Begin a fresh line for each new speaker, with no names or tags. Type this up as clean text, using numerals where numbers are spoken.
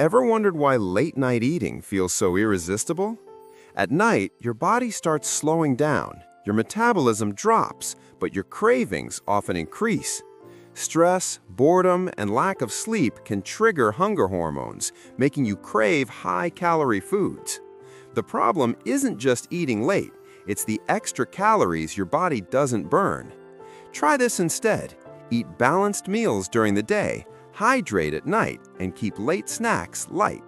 Ever wondered why late-night eating feels so irresistible? At night, your body starts slowing down, your metabolism drops, but your cravings often increase. Stress, boredom, and lack of sleep can trigger hunger hormones, making you crave high-calorie foods. The problem isn't just eating late, it's the extra calories your body doesn't burn. Try this instead. Eat balanced meals during the day, hydrate at night, and keep late snacks light.